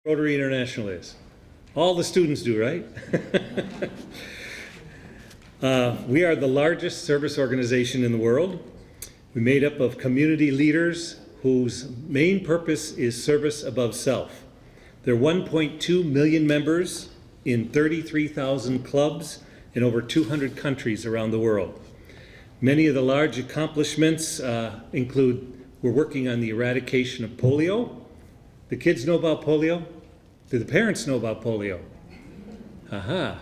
Rotary International is. All the students do, right? We are the largest service organization in the world. We're made up of community leaders whose main purpose is service above self. There are 1.2 million members in 33,000 clubs in over 200 countries around the world. Many of the large accomplishments include we're working on the eradication of polio. The kids know about polio? Do the parents know about polio? Aha.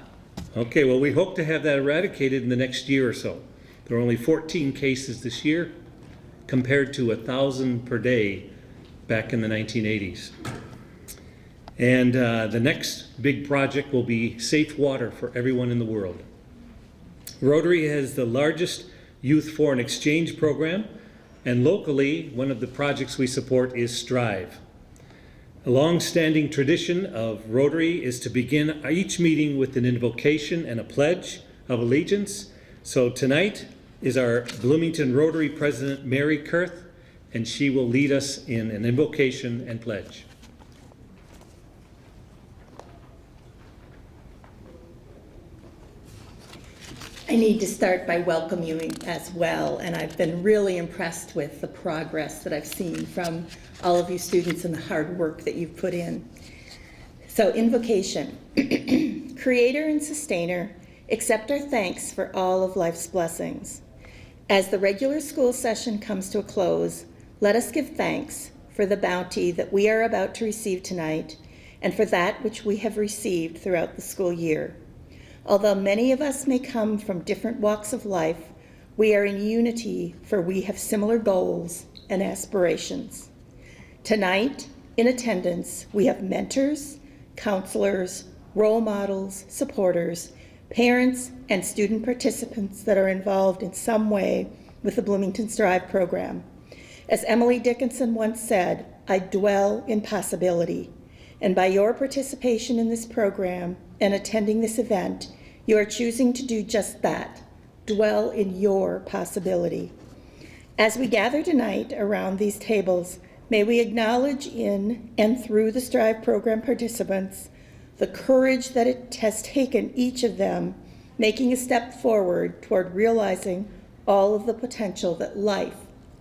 Okay, well, we hope to have that eradicated in the next year or so. There are only 14 cases this year compared to 1,000 per day back in the 1980s. And the next big project will be safe water for everyone in the world. Rotary has the largest youth foreign exchange program, and locally, one of the projects we support is STRIVE. A long-standing tradition of Rotary is to begin each meeting with an invocation and a pledge of allegiance. So tonight is our Bloomington Rotary President, Mary Kurth, and she will lead us in an invocation and pledge. I need to start by welcoming you as well, and I've been really impressed with the progress that I've seen from all of you students and the hard work that you've put in. So, invocation. Creator and sustainer, accept our thanks for all of life's blessings. As the regular school session comes to a close, let us give thanks for the bounty that we are about to receive tonight and for that which we have received throughout the school year. Although many of us may come from different walks of life, we are in unity, for we have similar goals and aspirations. Tonight, in attendance, we have mentors, counselors, role models, supporters, parents, and student participants that are involved in some way with the Bloomington STRIVE program. As Emily Dickinson once said, I dwell in possibility. And by your participation in this program and attending this event, you are choosing to do just that, dwell in your possibility. As we gather tonight around these tables, may we acknowledge in and through the STRIVE program participants the courage that it has taken each of them, making a step forward toward realizing all of the potential that life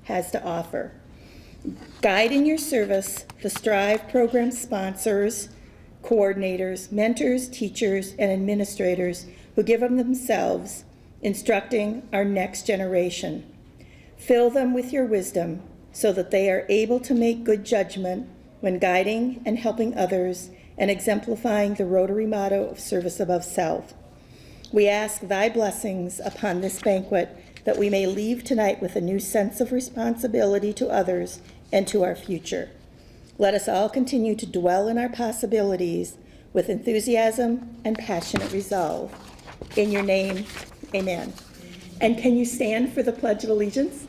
has to offer. Guide in your service the STRIVE program sponsors, coordinators, mentors, teachers, and administrators who give of themselves, instructing our next generation. Fill them with your wisdom so that they are able to make good judgment when guiding and helping others and exemplifying the Rotary motto of service above self. We ask thy blessings upon this banquet that we may leave tonight with a new sense of responsibility to others and to our future. Let us all continue to dwell in our possibilities with enthusiasm and passionate resolve. In your name, amen. And can you stand for the Pledge of Allegiance?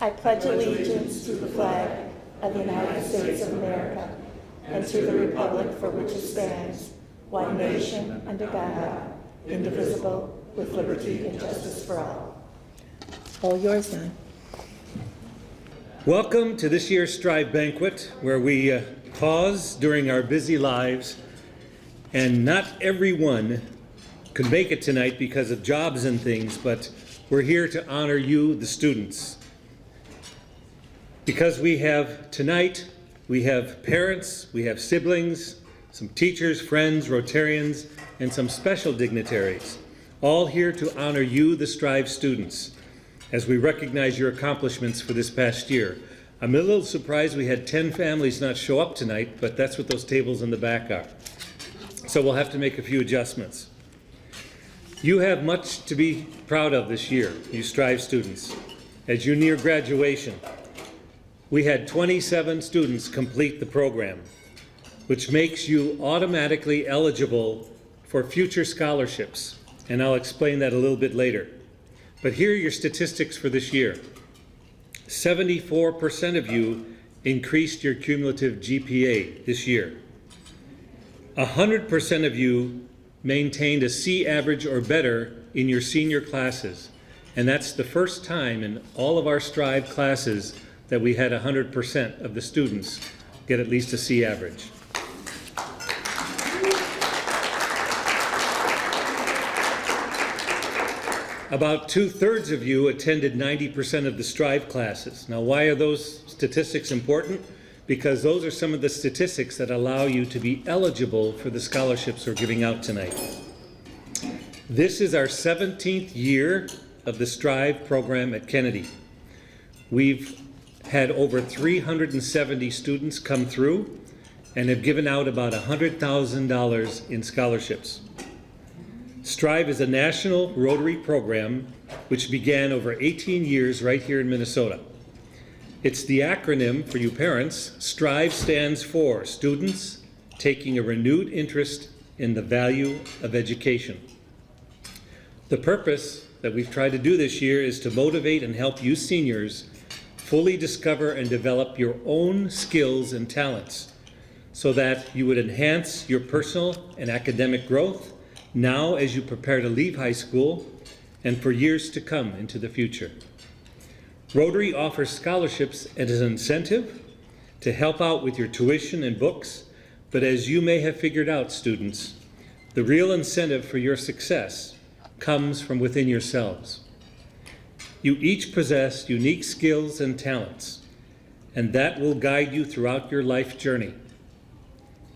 I pledge allegiance to the flag of the United States of America and to the republic for which it stands, one nation, under God, indivisible, with liberty and justice for all. All yours, Don. Welcome to this year's STRIVE Banquet, where we pause during our busy lives, and not everyone could make it tonight because of jobs and things, but we're here to honor you, the students. Because we have tonight, we have parents, we have siblings, some teachers, friends, Rotarians, and some special dignitaries, all here to honor you, the STRIVE students, as we recognize your accomplishments for this past year. I'm a little surprised we had 10 families not show up tonight, but that's what those tables in the back are. So we'll have to make a few adjustments. You have much to be proud of this year, you STRIVE students. As you near graduation, we had 27 students complete the program, which makes you automatically eligible for future scholarships, and I'll explain that a little bit later. But here are your statistics for this year. 74% of you increased your cumulative GPA this year. 100% of you maintained a C average or better in your senior classes. And that's the first time in all of our STRIVE classes that we had 100% of the students get at least a C average. About 2/3 of you attended 90% of the STRIVE classes. Now, why are those statistics important? Because those are some of the statistics that allow you to be eligible for the scholarships we're giving out tonight. This is our 17th year of the STRIVE program at Kennedy. We've had over 370 students come through and have given out about $100,000 in scholarships. STRIVE is a national Rotary program which began over 18 years right here in Minnesota. It's the acronym for you parents. STRIVE stands for Students Taking a Renewed Interest in the Value of Education. The purpose that we've tried to do this year is to motivate and help you seniors fully discover and develop your own skills and talents so that you would enhance your personal and academic growth now as you prepare to leave high school and for years to come into the future. Rotary offers scholarships as an incentive to help out with your tuition and books, but as you may have figured out, students, the real incentive for your success comes from within yourselves. You each possess unique skills and talents, and that will guide you throughout your life journey.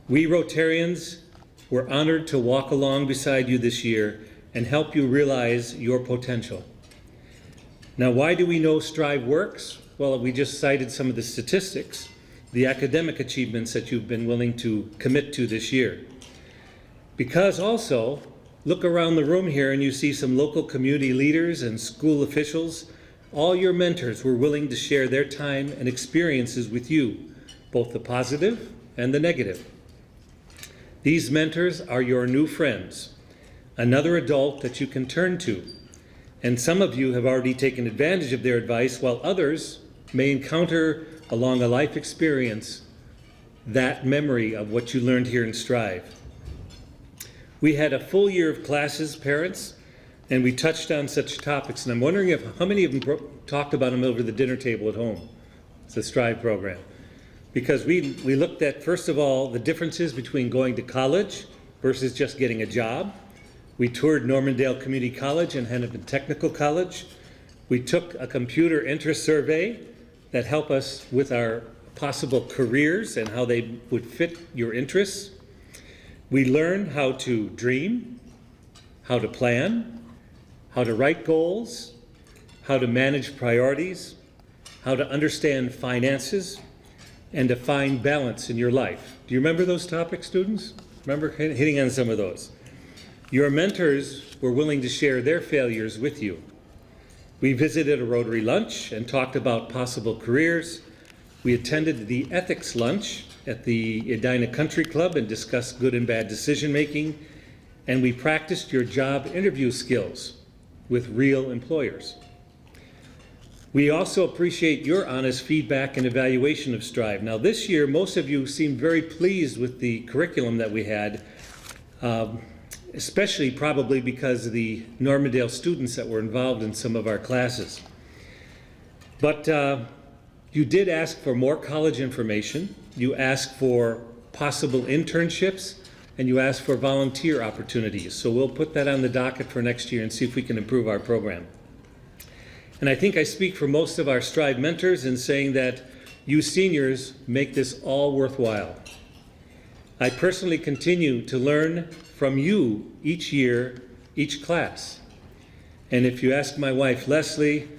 We Rotarians were honored to walk along beside you this year and help you realize your potential. Now, why do we know STRIVE works? Well, we just cited some of the statistics, the academic achievements that you've been willing to commit to this year. Because also, look around the room here and you see some local community leaders and school officials. All your mentors were willing to share their time and experiences with you, both the positive and the negative. These mentors are your new friends, another adult that you can turn to. And some of you have already taken advantage of their advice, while others may encounter along a life experience that memory of what you learned here in STRIVE. We had a full year of classes, parents, and we touched on such topics. And I'm wondering how many of them talked about them over the dinner table at home. It's the STRIVE program. Because we looked at, first of all, the differences between going to college versus just getting a job. We toured Normandale Community College and Hennepin Technical College. We took a computer interest survey that helped us with our possible careers and how they would fit your interests. We learned how to dream, how to plan, how to write goals, how to manage priorities, how to understand finances, and to find balance in your life. Do you remember those topics, students? Remember hitting on some of those? Your mentors were willing to share their failures with you. We visited a Rotary lunch and talked about possible careers. We attended the ethics lunch at the Edina Country Club and discussed good and bad decision making. And we practiced your job interview skills with real employers. We also appreciate your honest feedback and evaluation of STRIVE. Now this year, most of you seemed very pleased with the curriculum that we had, especially probably because of the Normandale students that were involved in some of our classes. But you did ask for more college information, you asked for possible internships, and you asked for volunteer opportunities. So we'll put that on the docket for next year and see if we can improve our program. And I think I speak for most of our STRIVE mentors in saying that you seniors make this all worthwhile. I personally continue to learn from you each year, each class. And if you ask my wife, Leslie,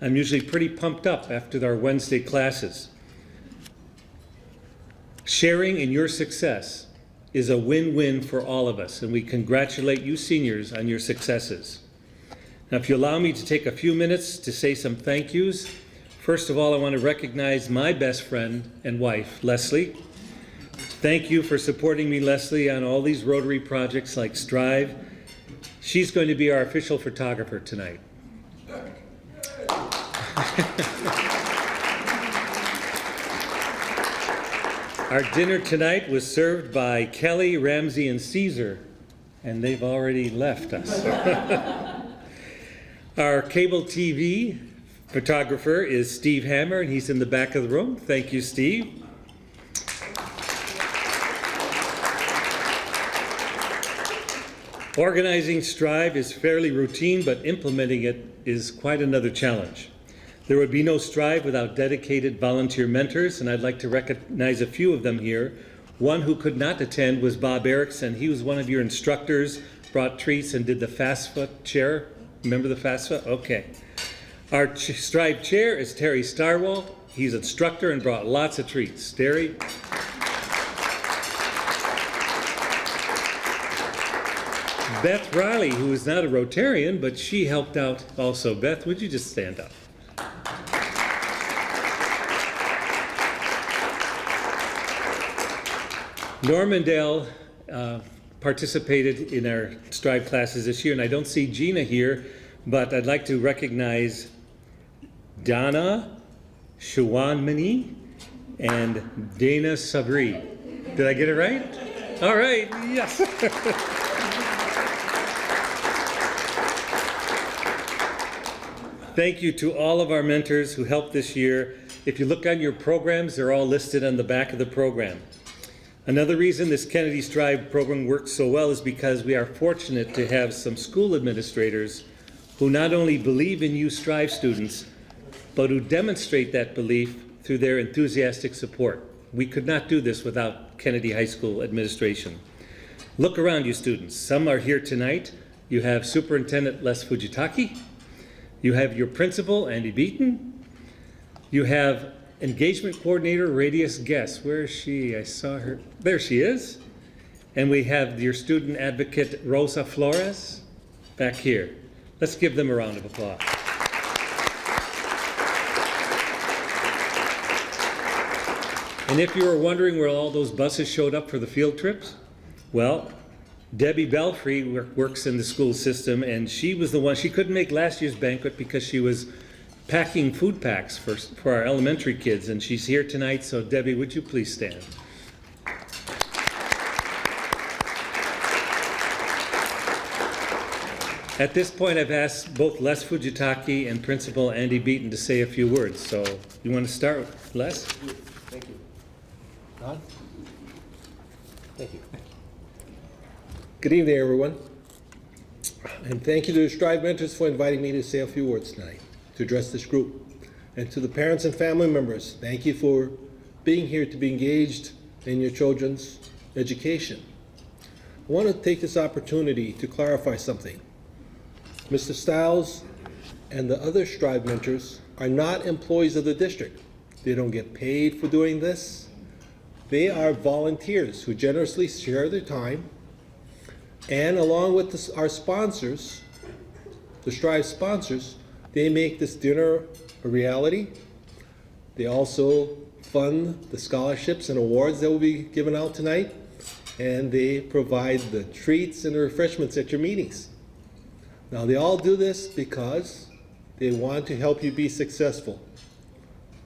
I'm usually pretty pumped up after our Wednesday classes. Sharing in your success is a win-win for all of us, and we congratulate you seniors on your successes. Now, if you allow me to take a few minutes to say some thank yous, first of all, I want to recognize my best friend and wife, Leslie. Thank you for supporting me, Leslie, on all these Rotary projects like STRIVE. She's going to be our official photographer tonight. Our dinner tonight was served by Kelly, Ramsey, and Caesar, and they've already left us. Our cable TV Photographer is Steve Hammer, and he's in the back of the room. Thank you, Steve. Organizing STRIVE is fairly routine, but implementing it is quite another challenge. There would be no STRIVE without dedicated volunteer mentors, and I'd like to recognize a few of them here. One who could not attend was Bob Erickson. He was one of your instructors, brought treats, and did the FAFSA chair. Remember the FAFSA? Okay. Our STRIVE chair is Terry Starwell. He's an instructor and brought lots of treats. Terry. Beth Riley, who is not a Rotarian, but she helped out also. Beth, would you just stand up? Normandale participated in our STRIVE classes this year, and I don't see Gina here, but I'd like to recognize Donna Shawanmani and Dana Sabri. Did I get it right? All right, yes. Thank you to all of our mentors who helped this year. If you look on your programs, they're all listed on the back of the program. Another reason this Kennedy STRIVE program works so well is because we are fortunate to have some school administrators who not only believe in you STRIVE students, but who demonstrate that belief through their enthusiastic support. We could not do this without Kennedy High School administration. Look around you students. Some are here tonight. You have Superintendent Les Fujitaki. You have your principal, Andy Beaton. You have Engagement Coordinator, Radius Guess. Where is she? I saw her. There she is. And we have your student advocate, Rosa Flores, back here. Let's give them a round of applause. And if you were wondering where all those buses showed up for the field trips, well, Debbie Belfry works in the school system, and she was the one. She couldn't make last year's banquet because she was packing food packs for our elementary kids, and she's here tonight. So Debbie, would you please stand? At this point, I've asked both Les Fujitaki and Principal Andy Beaton to say a few words. So you want to start, Les? Thank you. Don? Thank you. Good evening, everyone. And thank you to the STRIVE mentors for inviting me to say a few words tonight to address this group. And to the parents and family members, thank you for being here to be engaged in your children's education. I want to take this opportunity to clarify something. Mr. Stiles and the other STRIVE mentors are not employees of the district. They don't get paid for doing this. They are volunteers who generously share their time, and along with our sponsors, the STRIVE sponsors, they make this dinner a reality. They also fund the scholarships and awards that will be given out tonight, and they provide the treats and the refreshments at your meetings. Now, they all do this because they want to help you be successful.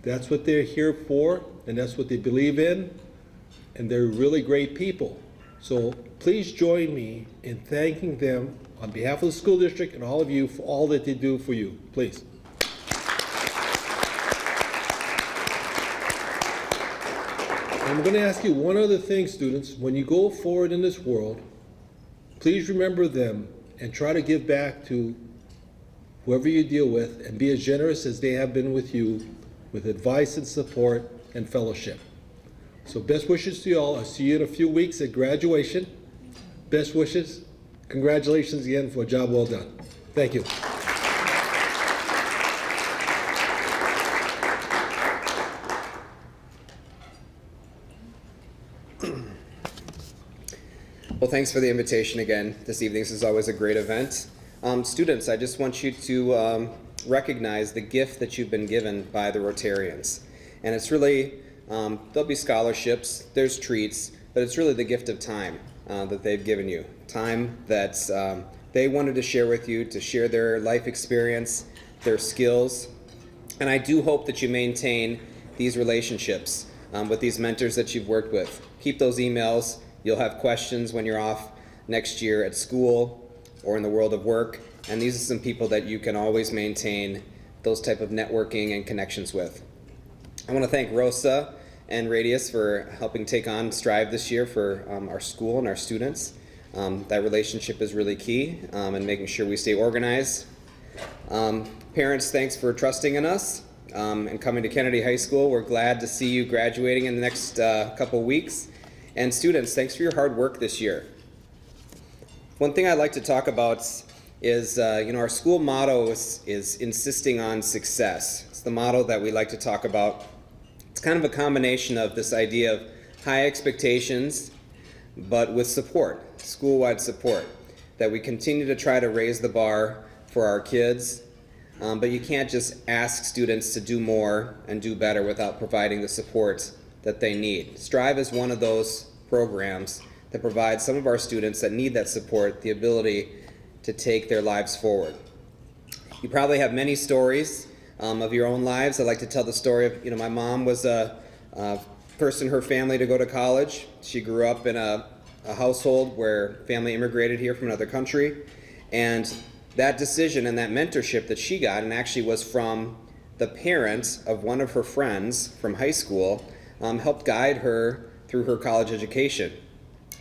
That's what they're here for, and that's what they believe in, and they're really great people. So please join me in thanking them on behalf of the school district and all of you for all that they do for you. Please. I'm going to ask you one other thing, students. When you go forward in this world, please remember them and try to give back to whoever you deal with and be as generous as they have been with you with advice and support and fellowship. So best wishes to you all. I'll see you in a few weeks at graduation. Best wishes. Congratulations again for a job well done. Thank you. Well, thanks for the invitation again this evening. This is always a great event. Students, I just want you to recognize the gift that you've been given by the Rotarians. And it's really, there'll be scholarships, there's treats, but it's really the gift of time that they've given you. Time that they wanted to share with you, to share their life experience, their skills. And I do hope that you maintain these relationships with these mentors that you've worked with. Keep those emails. You'll have questions when you're off next year at school or in the world of work. And these are some people that you can always maintain those type of networking and connections with. I want to thank Rosa and Radius for helping take on STRIVE this year for our school and our students. That relationship is really key, and making sure we stay organized. Parents, thanks for trusting in us and coming to Kennedy High School. We're glad to see you graduating in the next couple weeks. And students, thanks for your hard work this year. One thing I'd like to talk about is, our school motto is insisting on success. It's the motto that we like to talk about. It's kind of a combination of this idea of high expectations, but with support, school-wide support, that we continue to try to raise the bar for our kids, but you can't just ask students to do more and do better without providing the support that they need. STRIVE is one of those programs that provides some of our students that need that support the ability to take their lives forward. You probably have many stories of your own lives. I like to tell the story of, my mom was a first in her family to go to college. She grew up in a household where family immigrated here from another country, and that decision and that mentorship that she got, and actually was from the parents of one of her friends from high school, helped guide her through her college education.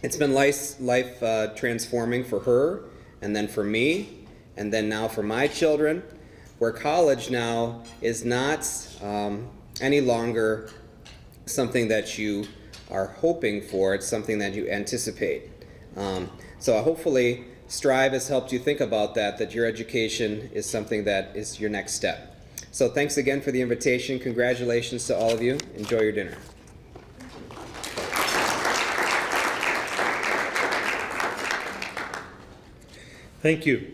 It's been life transforming for her, and then for me, and then now for my children, where college now is not any longer something that you are hoping for, it's something that you anticipate. So hopefully STRIVE has helped you think about that your education is something that is your next step. So thanks again for the invitation. Congratulations to all of you. Enjoy your dinner. Thank you.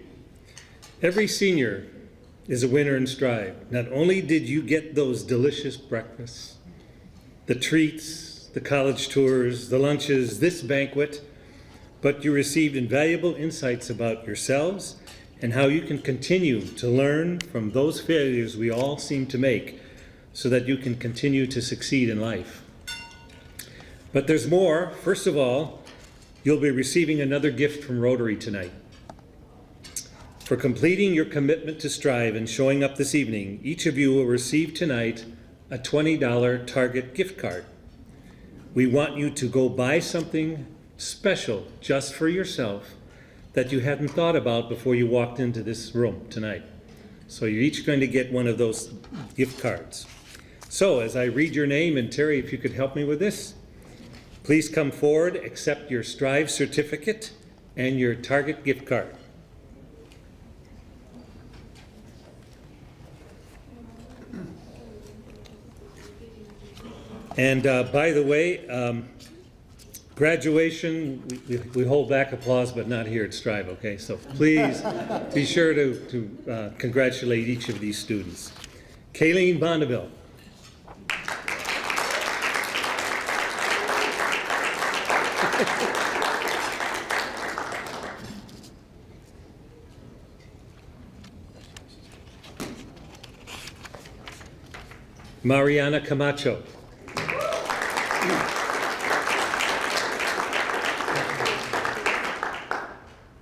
Every senior is a winner in STRIVE. Not only did you get those delicious breakfasts, the treats, the college tours, the lunches, this banquet, but you received invaluable insights about yourselves and how you can continue to learn from those failures we all seem to make so that you can continue to succeed in life. But there's more. First of all, you'll be receiving another gift from Rotary tonight. For completing your commitment to STRIVE and showing up this evening, each of you will receive tonight a $20 Target gift card. We want you to go buy something special just for yourself that you hadn't thought about before you walked into this room tonight. So you're each going to get one of those gift cards. So as I read your name, and Terry, if you could help me with this, please come forward, accept your STRIVE certificate and your Target gift card. And by the way, graduation, we hold back applause, but not here at STRIVE, okay? So please be sure to congratulate each of these students. Kayleen Bonneville. Mariana Camacho.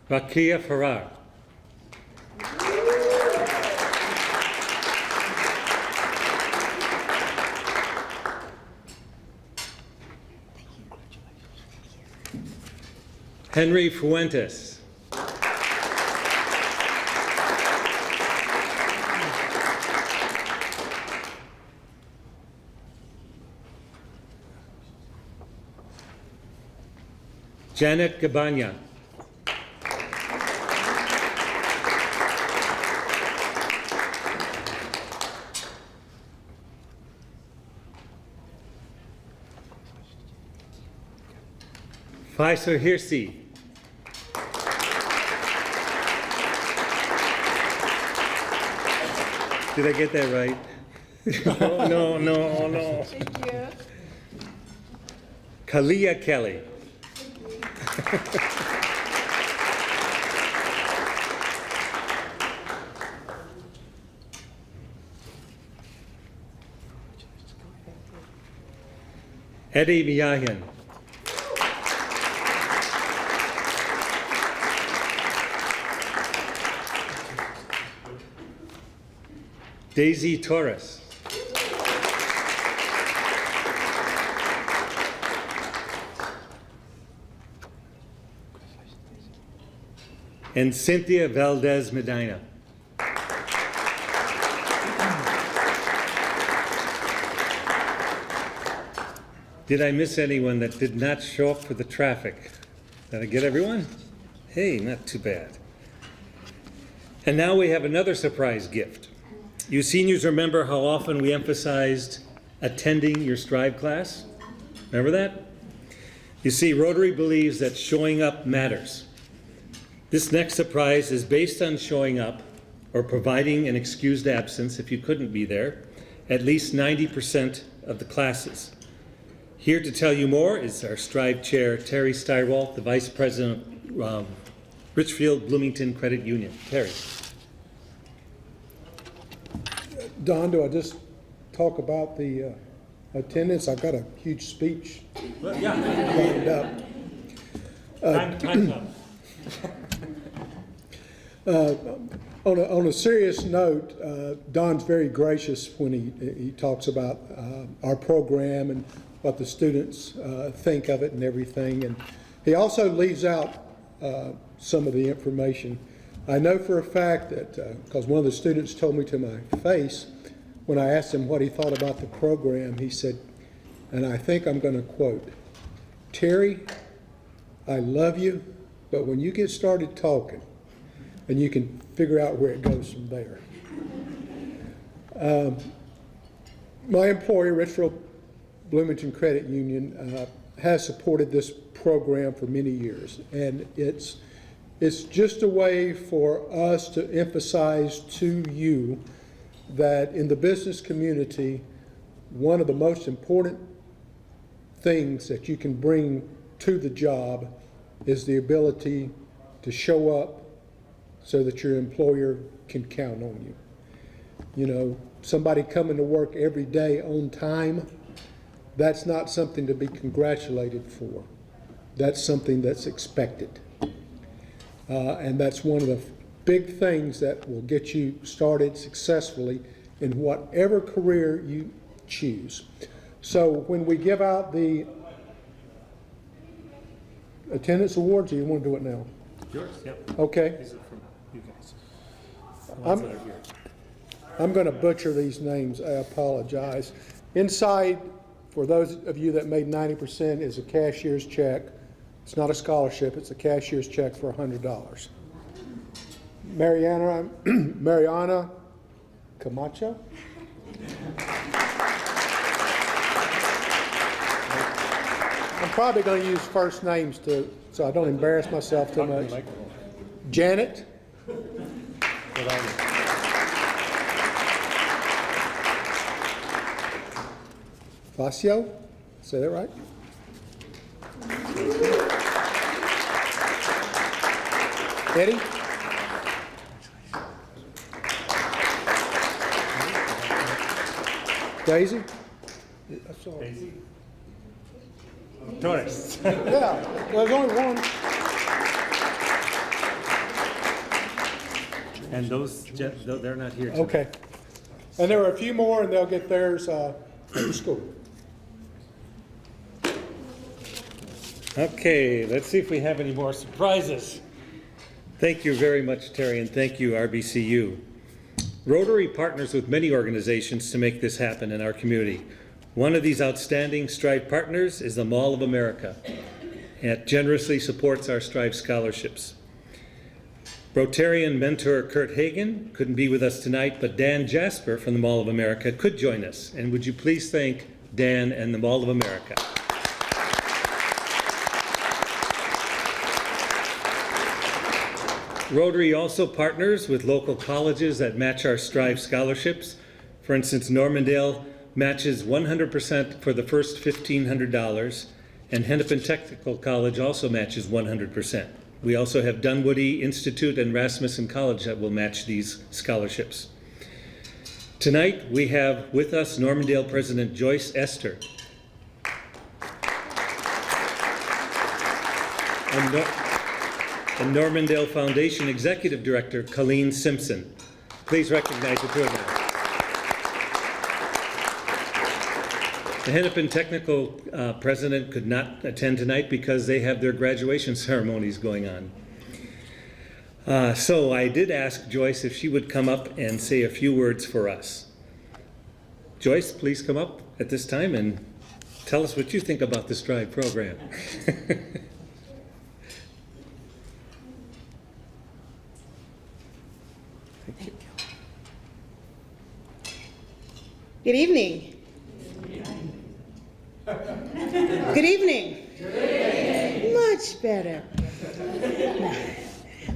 Rakia Farrar. Henry Fuentes. Janet Gabanya. Faisal Hirsi. Did I get that right? No. Thank you. Kalia Kelly. Eddie Miyahin. Daisy Torres. And Cynthia Valdez Medina. Did I miss anyone that did not show up for the traffic? Did I get everyone? Hey, not too bad. And now we have another surprise gift. You seniors remember how often we emphasized attending your STRIVE class? Remember that? You see, Rotary believes that showing up matters. This next surprise is based on showing up or providing an excused absence if you couldn't be there, at least 90% of the classes. Here to tell you more is our STRIVE Chair, Terry Steiwalt, the Vice President of Richfield Bloomington Credit Union. Terry. Don, do I just talk about the attendance? I've got a huge speech lined up. Time's up. On a serious note, Don's very gracious when he talks about our program and what the students think of it and everything. And he also leaves out some of the information. I know for a fact that, because one of the students told me to my face, when I asked him what he thought about the program, he said, and I think I'm going to quote, "Terry, I love you, but when you get started talking, and you can figure out where it goes from there." My employer, Richfield Bloomington Credit Union, has supported this program for many years, and it's just a way for us to emphasize to you that in the business community, one of the most important things that you can bring to the job is the ability to show up so that your employer can count on you. You know, somebody coming to work every day on time, that's not something to be congratulated for. That's something that's expected. And that's one of the big things that will get you started successfully in whatever career you choose. So when we give out the attendance awards, or you want to do it now? Yours, yep. Okay. These are from you guys. I'm going to butcher these names. I apologize. Inside, for those of you that made 90%, is a cashier's check. It's not a scholarship. It's a cashier's check for $100. Mariana Camacho. I'm probably going to use first names so I don't embarrass myself too much. Janet. Facio, say that right? Eddie? Daisy? That's all. Daisy? Torres. Yeah, there's only one. And those, they're not here tonight. Okay. And there are a few more, and they'll get theirs at the school. Okay, let's see if we have any more surprises. Thank you very much, Terry, and thank you, RBCU. Rotary partners with many organizations to make this happen in our community. One of these outstanding STRIVE partners is the Mall of America. It generously supports our STRIVE scholarships. Rotarian mentor Kurt Hagan couldn't be with us tonight, but Dan Jasper from the Mall of America could join us. And would you please thank Dan and the Mall of America? Rotary also partners with local colleges that match our STRIVE scholarships. For instance, Normandale matches 100% for the first $1,500, and Hennepin Technical College also matches 100%. We also have Dunwoody Institute and Rasmussen College that will match these scholarships. Tonight, we have with us Normandale President Joyce Esther. And Normandale Foundation Executive Director Colleen Simpson. Please recognize the two of them. The Hennepin Technical president could not attend tonight because they have their graduation ceremonies going on. So I did ask Joyce if she would come up and say a few words for us. Joyce, please come up at this time and tell us what you think about the STRIVE program. Good evening. Good evening. Much better.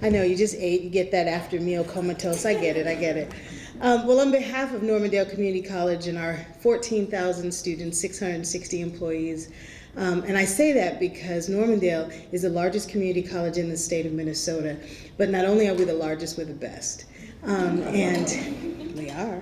I know, you just ate, you get that after meal comatose. I get it. Well, on behalf of Normandale Community College and our 14,000 students, 660 employees, and I say that because Normandale is the largest community college in the state of Minnesota, but not only are we the largest, we're the best. And we are.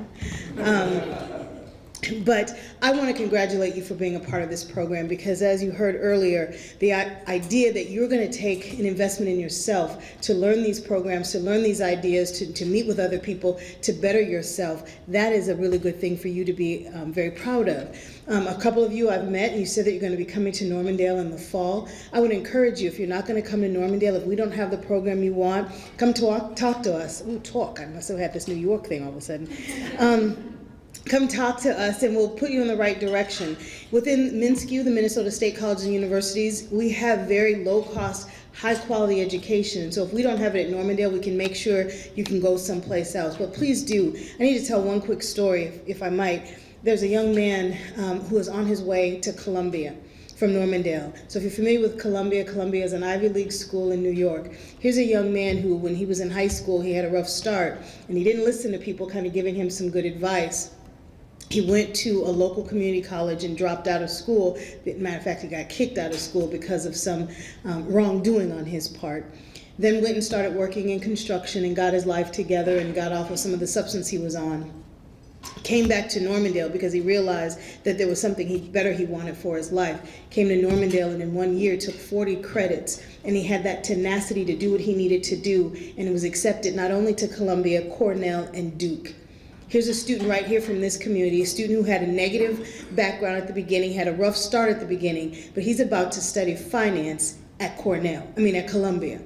But I want to congratulate you for being a part of this program, because as you heard earlier, the idea that you're going to take an investment in yourself to learn these programs, to learn these ideas, to meet with other people, to better yourself, that is a really good thing for you to be very proud of. A couple of you I've met, and you said that you're going to be coming to Normandale in the fall. I would encourage you, if you're not going to come to Normandale, if we don't have the program you want, come talk to us. Ooh, talk. I must have had this New York thing all of a sudden. Come talk to us and we'll put you in the right direction. Within MNSCU, the Minnesota State Colleges and Universities, we have very low-cost, high-quality education. So if we don't have it at Normandale, we can make sure you can go someplace else. But please do. I need to tell one quick story, if I might. There's a young man who is on his way to Columbia from Normandale. So if you're familiar with Columbia, Columbia is an Ivy League school in New York. Here's a young man who, when he was in high school, he had a rough start, and he didn't listen to people kind of giving him some good advice. He went to a local community college and dropped out of school. Matter of fact, he got kicked out of school because of some wrongdoing on his part. Then went and started working in construction and got his life together and got off of some of the substance he was on. Came back to Normandale because he realized that there was something better he wanted for his life. Came to Normandale and in 1 year took 40 credits, and he had that tenacity to do what he needed to do, and was accepted not only to Columbia, Cornell, and Duke. Here's a student right here from this community, a student who had a negative background at the beginning, had a rough start at the beginning, but he's about to study finance at Columbia.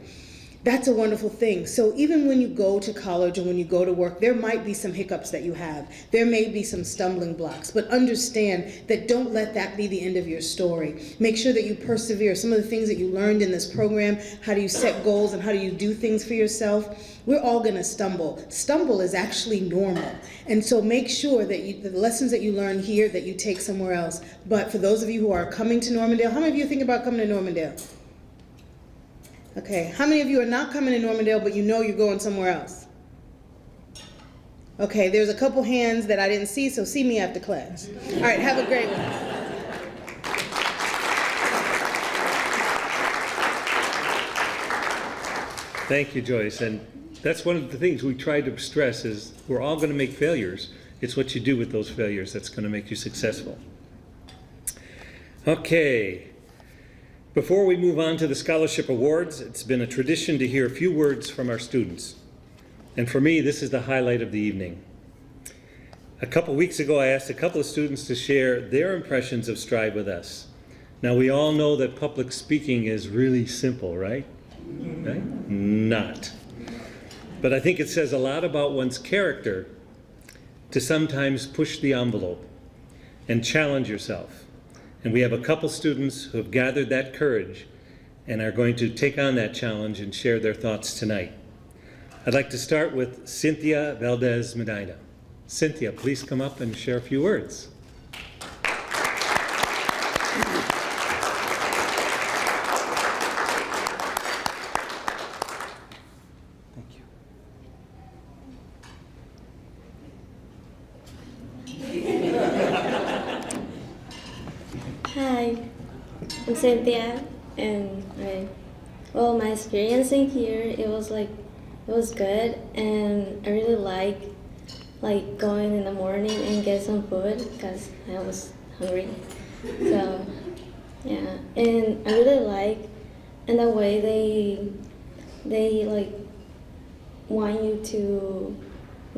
That's a wonderful thing. So even when you go to college or when you go to work, there might be some hiccups that you have. There may be some stumbling blocks, but understand that don't let that be the end of your story. Make sure that you persevere. Some of the things that you learned in this program, how do you set goals and how do you do things for yourself? We're all gonna stumble. Stumble is actually normal. And so make sure that the lessons that you learn here, that you take somewhere else. But for those of you who are coming to Normandale, how many of you think about coming to Normandale? Okay, how many of you are not coming to Normandale, but you know you're going somewhere else? Okay, there's a couple hands that I didn't see, so see me after class. All right, have a great one. Thank you, Joyce. And that's one of the things we try to stress is we're all going to make failures. It's what you do with those failures that's going to make you successful. Okay. Before we move on to the scholarship awards, it's been a tradition to hear a few words from our students. And for me, this is the highlight of the evening. A couple weeks ago, I asked a couple of students to share their impressions of STRIVE with us. Now, we all know that public speaking is really simple, right? Right? Not. But I think it says a lot about one's character to sometimes push the envelope and challenge yourself. And we have a couple students who have gathered that courage and are going to take on that challenge and share their thoughts tonight. I'd like to start with Cynthia Valdez Medina. Cynthia, please come up and share a few words. Hi, I'm Cynthia, and my experience in here, it was good, and I really like going in the morning and get some food because I was hungry. So yeah, and I really like in the way they want you to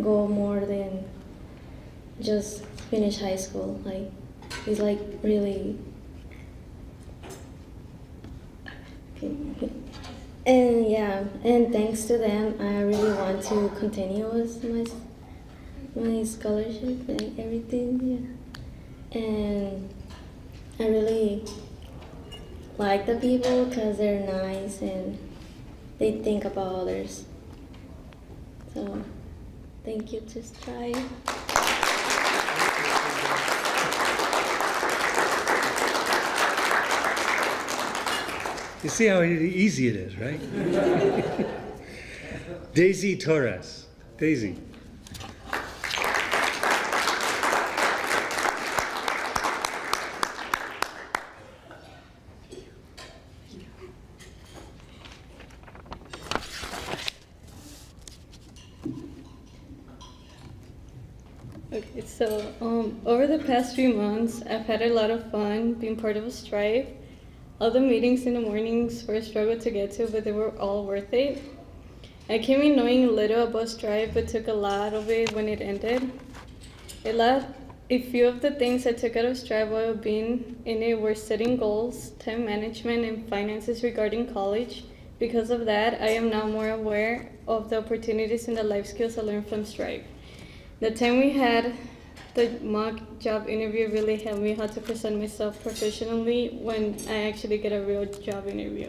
go more than just finish high school. is like really. Okay. And yeah, and thanks to them, I really want to continue with my scholarship and everything. Yeah, and I really like the people because they're nice and they think about others. So, thank you to STRIVE. You see how easy it is, right? Daisy Torres. Daisy. Okay, so over the past few months, I've had a lot of fun being part of a STRIVE. All the meetings in the mornings were a struggle to get to, but they were all worth it. I came in knowing little about STRIVE, but took a lot of it when it ended. A few of the things I took out of STRIVE while being in it were setting goals, time management, and finances regarding college. Because of that, I am now more aware of the opportunities and the life skills I learned from STRIVE. The time we had the mock job interview really helped me how to present myself professionally when I actually get a real job interview.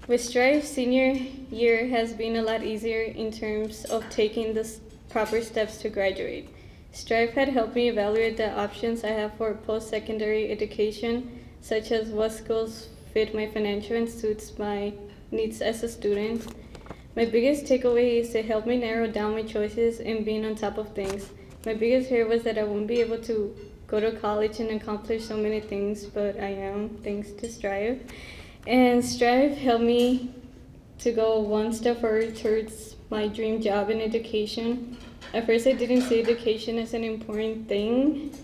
With STRIVE, senior year has been a lot easier in terms of taking the proper steps to graduate. STRIVE had helped me evaluate the options I have for post-secondary education, such as what schools fit my financial and suits my needs as a student. My biggest takeaway is to help me narrow down my choices and being on top of things. My biggest fear was that I won't be able to go to college and accomplish so many things, but I am, thanks to STRIVE. And STRIVE helped me to go one step forward towards my dream job in education. At first, I didn't see education as an important thing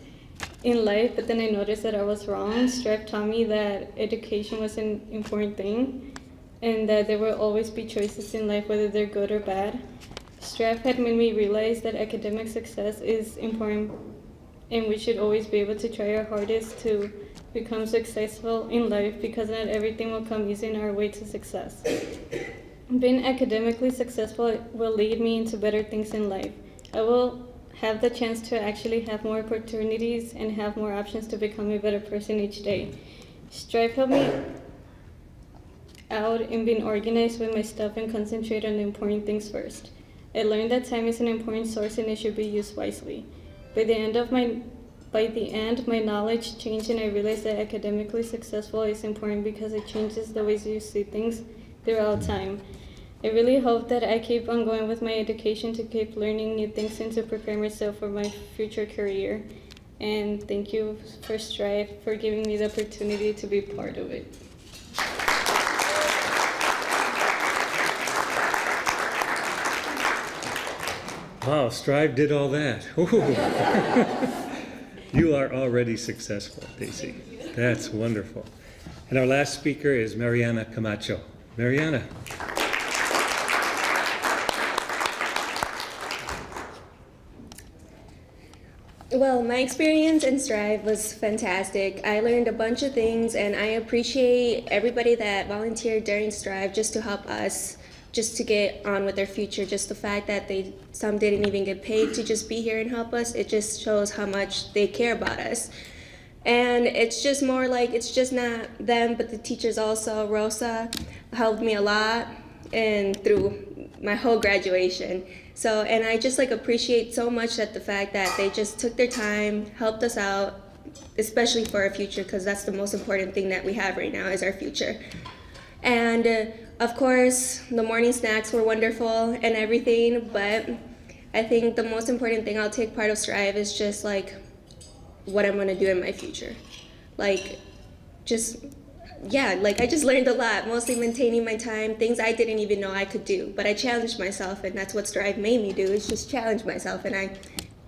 in life, but then I noticed that I was wrong. STRIVE taught me that education was an important thing and that there will always be choices in life, whether they're good or bad. STRIVE had made me realize that academic success is important and we should always be able to try our hardest to become successful in life because not everything will come easy in our way to success. Being academically successful will lead me into better things in life. I will have the chance to actually have more opportunities and have more options to become a better person each day. STRIVE helped me out in being organized with my stuff and concentrate on the important things first. I learned that time is an important source and it should be used wisely. By the end, my knowledge changed and I realized that academically successful is important because it changes the ways you see things throughout time. I really hope that I keep on going with my education to keep learning new things and to prepare myself for my future career. And thank you for STRIVE for giving me the opportunity to be part of it. Wow, STRIVE did all that. You are already successful, Daisy. That's wonderful. And our last speaker is Mariana Camacho. Mariana. Well, my experience in STRIVE was fantastic. I learned a bunch of things, and I appreciate everybody that volunteered during STRIVE just to help us, just to get on with their future. Just the fact that some didn't even get paid to just be here and help us, it just shows how much they care about us. And it's just more like, it's just not them, but the teachers also. Rosa helped me a lot and through my whole graduation. So, and I just appreciate so much that the fact that they just took their time, helped us out, especially for our future, because that's the most important thing that we have right now is our future. And of course, the morning snacks were wonderful and everything, but I think the most important thing I'll take part of STRIVE is just what I'm gonna do in my future. I just learned a lot, mostly maintaining my time, things I didn't even know I could do, but I challenged myself, and that's what STRIVE made me do, is just challenge myself, and I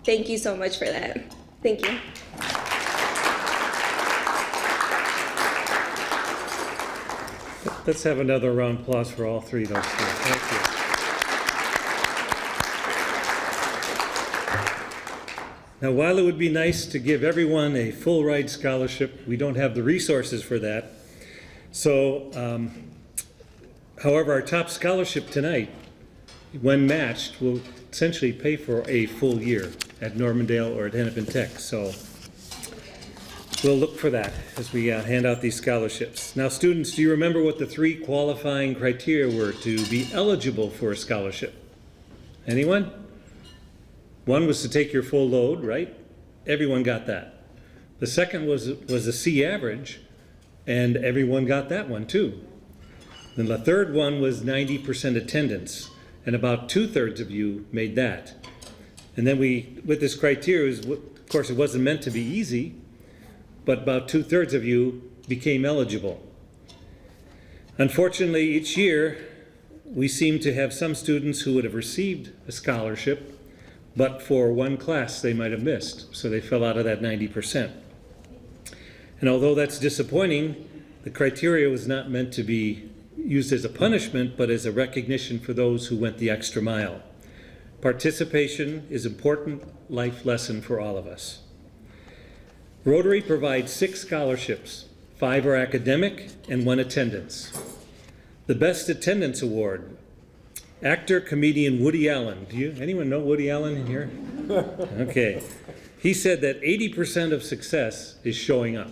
thank you so much for that. Thank you. Let's have another round of applause for all three of those students. Thank you. Now, while it would be nice to give everyone a full ride scholarship, we don't have the resources for that. So, however, our top scholarship tonight, when matched, will essentially pay for a full year at Normandale or at Hennepin Tech. So we'll look for that as we hand out these scholarships. Now, students, do you remember what the 3 qualifying criteria were to be eligible for a scholarship? Anyone? One was to take your full load, right? Everyone got that. The second was a C average, and everyone got that one too. Then the third one was 90% attendance, and about 2/3 of you made that. And then with this criteria, of course it wasn't meant to be easy, but about 2/3 of you became eligible. Unfortunately, each year, we seem to have some students who would have received a scholarship, but for one class they might have missed, so they fell out of that 90%. And although that's disappointing, the criteria was not meant to be used as a punishment, but as a recognition for those who went the extra mile. Participation is an important life lesson for all of us. Rotary provides 6 scholarships. 5 are academic and 1 attendance. The Best Attendance Award, actor, comedian Woody Allen. Anyone know Woody Allen in here? Okay. He said that 80% of success is showing up.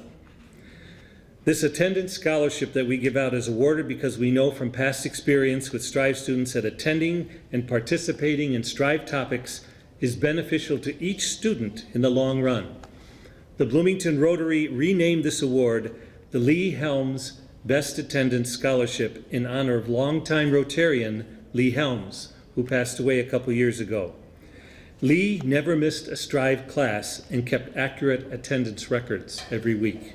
This attendance scholarship that we give out is awarded because we know from past experience with STRIVE students that attending and participating in STRIVE topics is beneficial to each student in the long run. The Bloomington Rotary renamed this award the Lee Helms Best Attendance Scholarship in honor of longtime Rotarian Lee Helms, who passed away a couple years ago. Lee never missed a STRIVE class and kept accurate attendance records every week.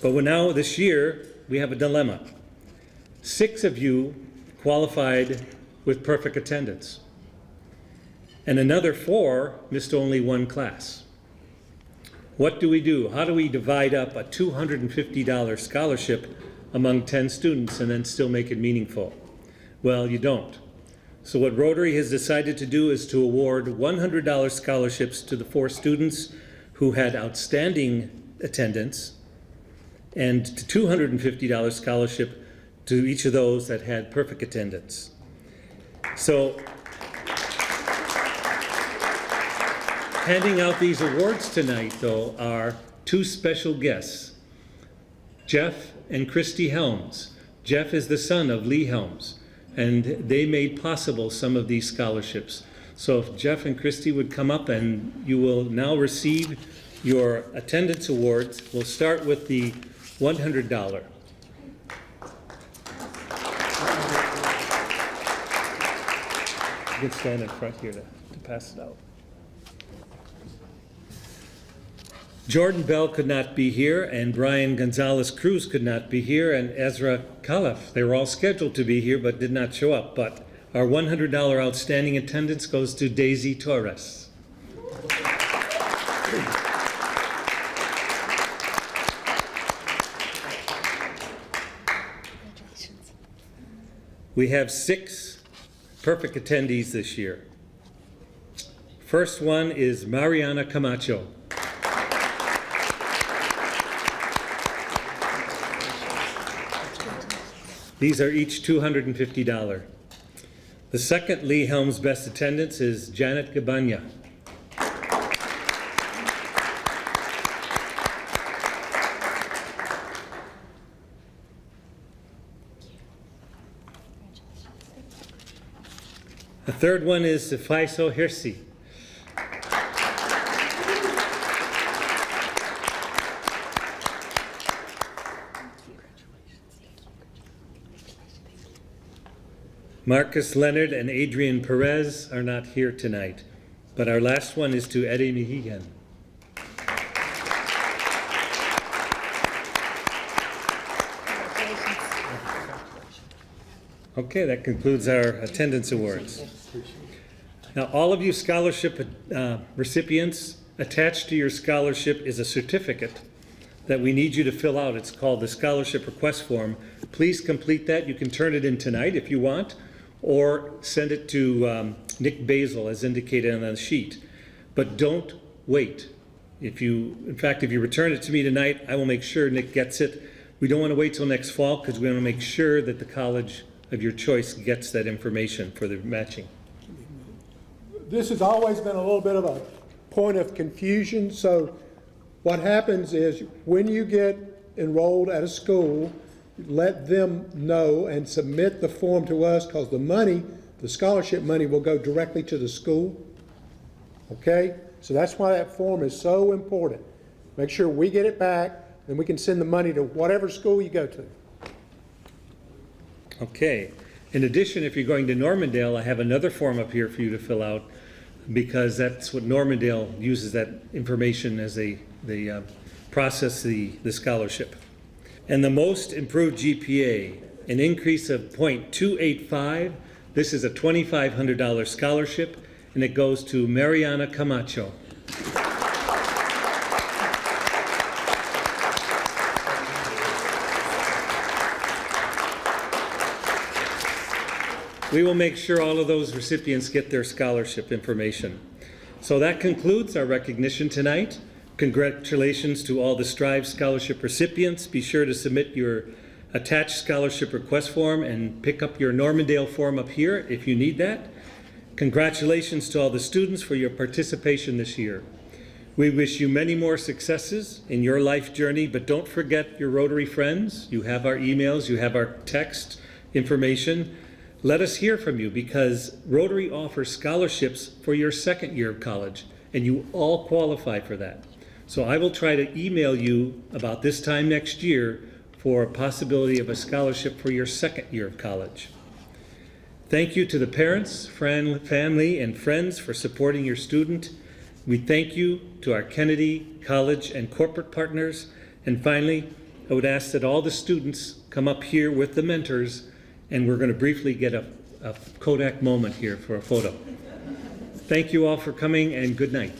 But now, this year, we have a dilemma. 6 of you qualified with perfect attendance, and another 4 missed only 1 class. What do we do? How do we divide up a $250 scholarship among 10 students and then still make it meaningful? Well, you don't. So what Rotary has decided to do is to award $100 scholarships to the 4 students who had outstanding attendance, and $250 scholarship to each of those that had perfect attendance. So, handing out these awards tonight, though, are 2 special guests, Jeff and Christy Helms. Jeff is the son of Lee Helms, and they made possible some of these scholarships. So if Jeff and Christy would come up, and you will now receive your attendance awards. We'll start with the $100. You can stand in front here to pass it out. Jordan Bell could not be here, and Brian Gonzalez Cruz could not be here, and Ezra Calef. They were all scheduled to be here but did not show up. But our $100 outstanding attendance goes to Daisy Torres. We have 6 perfect attendees this year. First one is Mariana Camacho. These are each $250. The second Lee Helms Best Attendance is Janet Gabanya. The third one is Sifaiso Hirsi. Marcus Leonard and Adrian Perez are not here tonight, but our last one is to Eddie Mejigan. Okay, that concludes our attendance awards. Now, all of you scholarship recipients, attached to your scholarship is a certificate that we need you to fill out. It's called the Scholarship Request Form. Please complete that. You can turn it in tonight if you want, or send it to Nick Basil as indicated on the sheet. But don't wait. In fact, if you return it to me tonight, I will make sure Nick gets it. We don't want to wait till next fall because we want to make sure that the college of your choice gets that information for the matching. This has always been a little bit of a point of confusion. So what happens is when you get enrolled at a school, let them know and submit the form to us, because the money, the scholarship money, will go directly to the school. Okay? So that's why that form is so important. Make sure we get it back, and we can send the money to whatever school you go to. Okay. In addition, if you're going to Normandale, I have another form up here for you to fill out, because that's what Normandale uses, that information as they process the scholarship. And the most improved GPA, an increase of .285. This is a $2,500 scholarship, and it goes to Mariana Camacho. We will make sure all of those recipients get their scholarship information. So that concludes our recognition tonight. Congratulations to all the STRIVE scholarship recipients. Be sure to submit your attached scholarship request form and pick up your Normandale form up here if you need that. Congratulations to all the students for your participation this year. We wish you many more successes in your life journey, but don't forget your Rotary friends. You have our emails, you have our text information. Let us hear from you, because Rotary offers scholarships for your second year of college, and you all qualify for that. So I will try to email you about this time next year for a possibility of a scholarship for your second year of college. Thank you to the parents, family, and friends for supporting your student. We thank you to our Kennedy College and corporate partners. And finally, I would ask that all the students come up here with the mentors, and we're going to briefly get a Kodak moment here for a photo. Thank you all for coming, and good night.